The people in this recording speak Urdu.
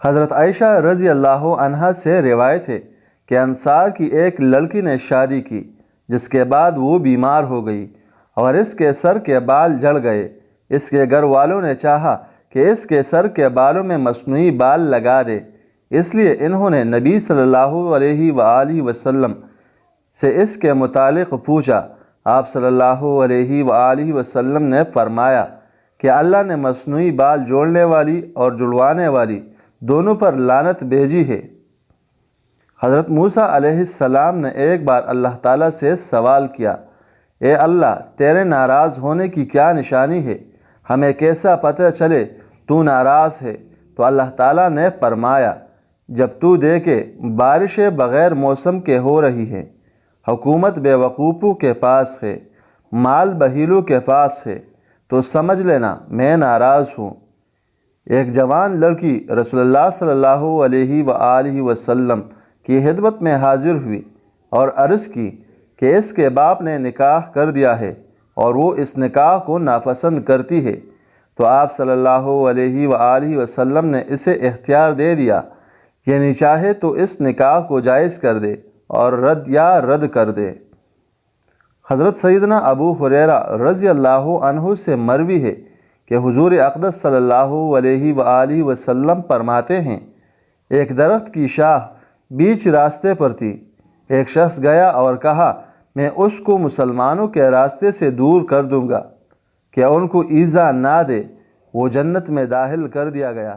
حضرت عائشہ رضی اللہ عنہا سے روایت ہے کہ انصار کی ایک لڑکی نے شادی کی، جس کے بعد وہ بیمار ہو گئی اور اس کے سر کے بال جھڑ گئے۔ اس کے گھر والوں نے چاہا کہ اس کے سر کے بالوں میں مصنوعی بال لگا دے، اس لیے انہوں نے نبی صلی اللہ علیہ وآلہ وسلم سے اس کے متعلق پوچھا۔ آپ صلی اللہ علیہ وآلہ وسلم نے فرمایا کہ اللہ نے مصنوعی بال جوڑنے والی اور جڑوانے والی دونوں پر لعنت بھیجی ہے۔ حضرت موسیٰ علیہ السلام نے ایک بار اللہ تعالیٰ سے سوال کیا، اے اللہ، تیرے ناراض ہونے کی کیا نشانی ہے؟ ہمیں کیسا پتہ چلے تو ناراض ہے؟ تو اللہ تعالیٰ نے فرمایا، جب تو دیکھے بارشیں بغیر موسم کے ہو رہی ہیں، حکومت بے وقوفوں کے پاس ہے، مال بخیلوں کے پاس ہے، تو سمجھ لینا میں ناراض ہوں۔ ایک جوان لڑکی رسول اللہ صلی اللہ علیہ وآلہ وسلم کی خدمت میں حاضر ہوئی اور عرض کی کہ اس کے باپ نے نکاح کر دیا ہے اور وہ اس نکاح کو ناپسند کرتی ہے، تو آپ صلی اللہ علیہ وآلہ وسلم نے اسے اختیار دے دیا، یعنی چاہے تو اس نکاح کو جائز کر دے اور رد کر دے۔ حضرت سیدنا ابو ہریرہ رضی اللہ عنہ سے مروی ہے کہ حضور اقدس صلی اللہ علیہ وآلہ وسلم فرماتے ہیں، ایک درخت کی شاخ بیچ راستے پر تھی، ایک شخص گیا اور کہا، میں اس کو مسلمانوں کے راستے سے دور کر دوں گا کہ ان کو ایذا نہ دے، وہ جنت میں داخل کر دیا گیا۔